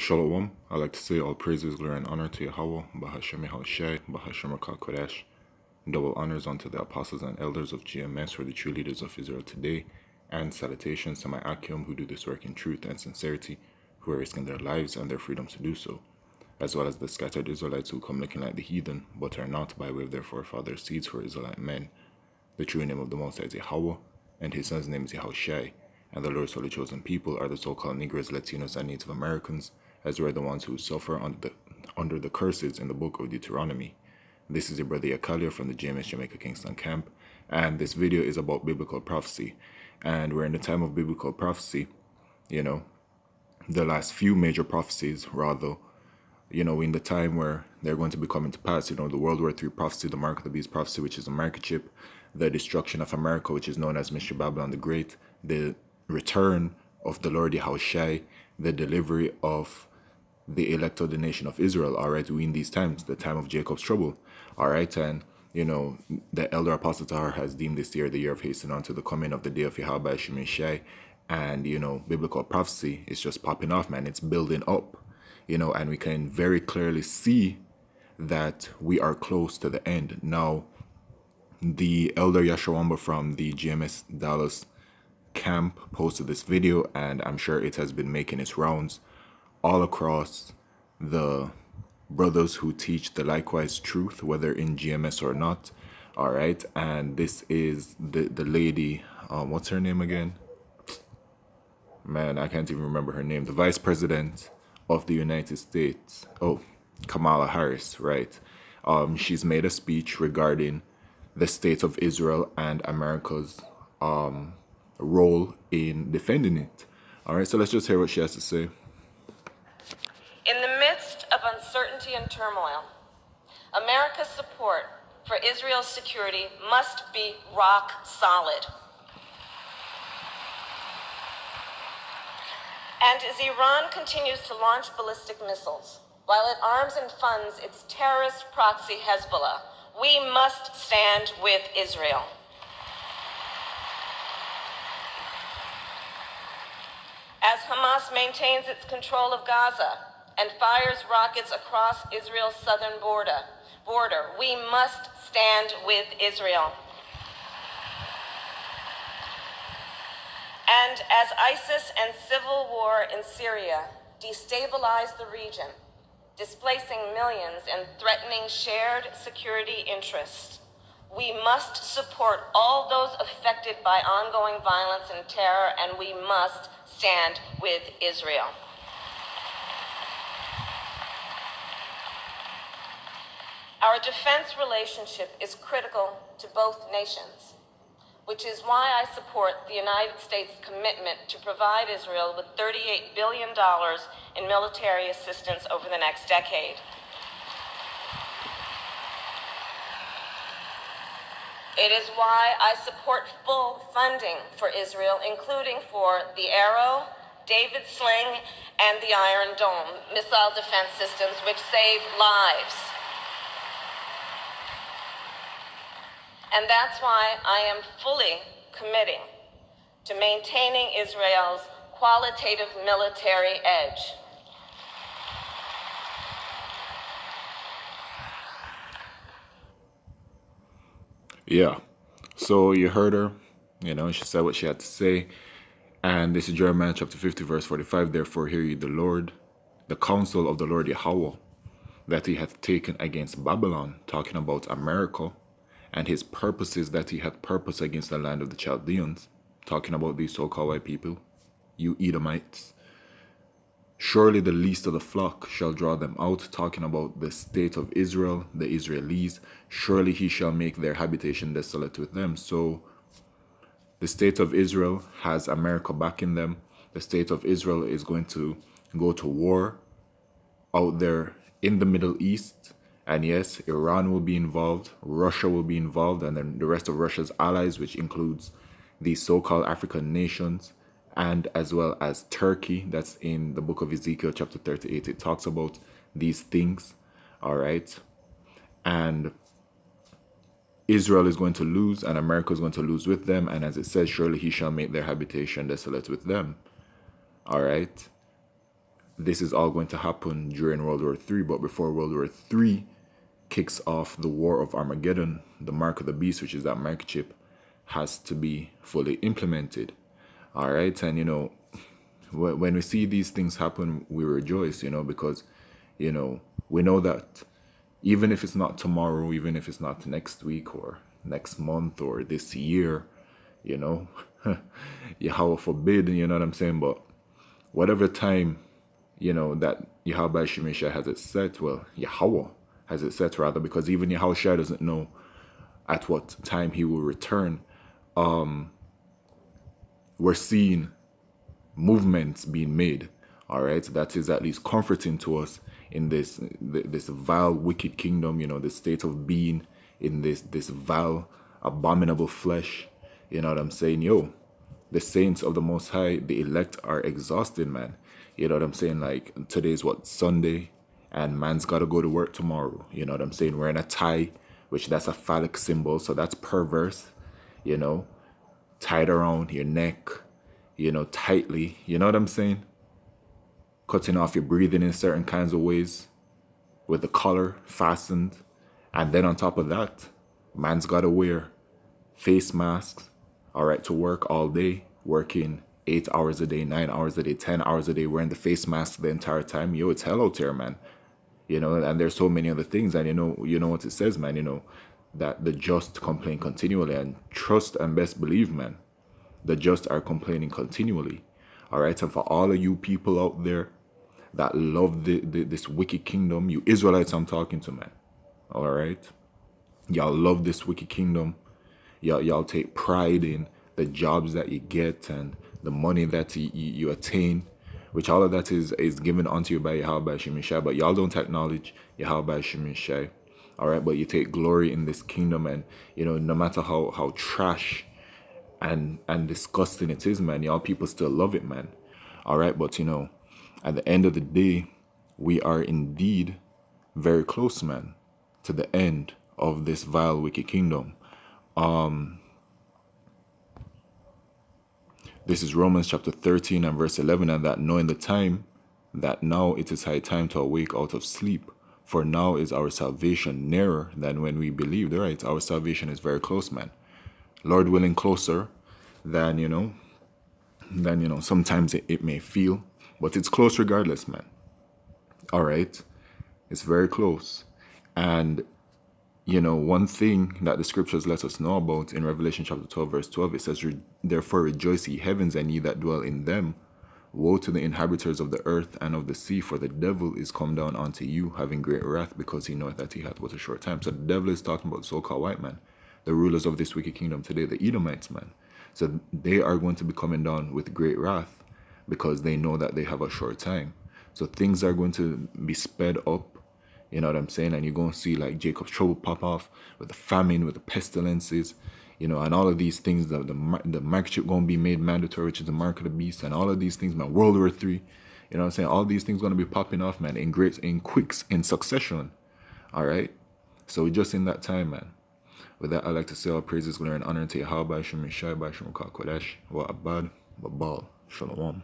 Shalom. I like to say all praises, glory, and honor to Yahweh, Bahashem Yahushai, Bahashem Rakal Kodesh. Double honors unto the apostles and elders of GMS, who are the true leaders of Israel today, and salutations to my Akim who do this work in truth and sincerity, who are risking their lives and their freedoms to do so, as well as the scattered Israelites who come looking like the heathen, but are not by way of their forefathers' seeds who are Israelite men. The true name of the Most High is Yahweh, and his son's name is Yahushai, and the Lord's holy chosen people are the so-called Negroes, Latinos, and Native Americans, as were the ones who suffer under the curses in the book of Deuteronomy. This is your brother Yakalia from the GMS Jamaica Kingston camp, and this video is about biblical prophecy. And we're in the time of biblical prophecy, the last few major prophecies, rather, in the time where they're going to be coming to pass, the World War III prophecy, the Mark of the Beast prophecy, which is a microchip, the destruction of America, which is known as Mystery Babylon the Great, the return of the Lord Yahushai, the delivery of the elect of the nation of Israel, all right, we in these times, the time of Jacob's trouble, all right, and, the elder apostle Tahar has deemed this year the year of hastening unto the coming of the day of Yahweh Shemeshai, and, biblical prophecy is just popping off, man, it's building up, and we can very clearly see that we are close to the end. Now, the elder Yashawamba from the GMS Dallas camp posted this video, and I'm sure it has been making its rounds all across the brothers who teach the likewise truth, whether in GMS or not, all right, and this is the lady, what's her name again? Man, I can't even remember her name. The Vice President of the United States, Kamala Harris, right? She's made a speech regarding the state of Israel and America's role in defending it. All right, so let's just hear what she has to say. In the midst of uncertainty and turmoil, America's support for Israel's security must be rock solid. And as Iran continues to launch ballistic missiles, while it arms and funds its terrorist proxy Hezbollah, we must stand with Israel. As Hamas maintains its control of Gaza and fires rockets across Israel's southern border, we must stand with Israel. And as ISIS and civil war in Syria destabilize the region, displacing millions and threatening shared security interests, we must support all those affected by ongoing violence and terror, and we must stand with Israel. Our defense relationship is critical to both nations, which is why I support the United States' commitment to provide Israel with $38 billion in military assistance over the next decade. It is why I support full funding for Israel, including for the Arrow, David Sling, and the Iron Dome missile defense systems, which save lives. And that's why I am fully committing to maintaining Israel's qualitative military edge. Yeah, so you heard her, she said what she had to say, and this is Jeremiah chapter 50, verse 45, therefore hear ye the Lord, the counsel of the Lord Yahweh, that he hath taken against Babylon, talking about America, and his purposes that he hath purposed against the land of the Chaldeans, talking about these so-called white people, you Edomites. Surely the least of the flock shall draw them out, talking about the state of Israel, the Israelis. Surely he shall make their habitation desolate with them. So the state of Israel has America backing them. The state of Israel is going to go to war out there in the Middle East. And yes, Iran will be involved, Russia will be involved, and then the rest of Russia's allies, which includes the so-called African nations, and as well as Turkey. That's in the book of Ezekiel chapter 38. It talks about these things, all right? And Israel is going to lose, and America is going to lose with them. And as it says, surely he shall make their habitation desolate with them, all right? this is all going to happen during World War III, but before World War III kicks off the War of Armageddon, the mark of the beast, which is that microchip, has to be fully implemented. All right, and when we see these things happen, we rejoice, because we know that even if it's not tomorrow, even if it's not next week or next month or this year, Yahweh forbid, you know what I'm saying? But whatever time, that Yahweh Shemeshai has it set, well, Yahweh has it set rather, because even Yahweh Shai doesn't know at what time he will return. We're seeing movements being made. All right, that is at least comforting to us in this vile, wicked kingdom. The state of being in this vile, abominable flesh. You know what I'm saying? The saints of the Most High, the elect, are exhausted, man. You know what I'm saying? Like, today's what, Sunday, and man's got to go to work tomorrow. You know what I'm saying? Wearing a tie, which that's a phallic symbol, so that's perverse. Tied around your neck, tightly. You know what I'm saying? Cutting off your breathing in certain kinds of ways with the collar fastened. And then on top of that, man's got to wear face masks, all right, to work all day, working 8 hours a day, 9 hours a day, 10 hours a day, wearing the face mask the entire time. It's hell out here, man. And there's so many other things. And you know what it says, man, that the just complain continually, and trust and best believe, man, the just are complaining continually. All right, and for all of you people out there that love this wicked kingdom, you Israelites I'm talking to, man. All right, y'all love this wicked kingdom. Y'all take pride in the jobs that you get and the money that you attain, which all of that is given unto you by Yahweh Shemeshai, but y'all don't acknowledge Yahweh Shemeshai. All right, but you take glory in this kingdom, and no matter how trash and disgusting it is, man, y'all people still love it, man. All right, but at the end of the day, we are indeed very close, man, to the end of this vile, wicked kingdom. This is Romans chapter 13 and verse 11, and that knowing the time, that now it is high time to awake out of sleep, for now is our salvation nearer than when we believed. Right, our salvation is very close, man. Lord willing, closer than sometimes it may feel, but it's close regardless, man. All right, it's very close. And one thing that the scriptures let us know about in Revelation chapter 12 verse 12, it says, therefore rejoice ye heavens, and ye that dwell in them. Woe to the inhabitants of the earth and of the sea, for the devil is come down unto you, having great wrath, because he knoweth that he hath but a short time. So the devil is talking about the so-called white man, the rulers of this wicked kingdom today, the Edomites, man. So they are going to be coming down with great wrath, because they know that they have a short time. So things are going to be sped up. You know what I'm saying? And you're going to see like Jacob's trouble pop off with the famine, with the pestilences, and all of these things. The microchip going to be made mandatory, which is the mark of the beast, and all of these things, man. World War III, you know what I'm saying? All these things going to be popping off, man, in quicks, in succession. All right? So just in that time, man. With that, I'd like to say all praises, glory, and honor to Yahweh Shemeshai, Bashim Kodesh, Wa Abad, Babal, Shalom.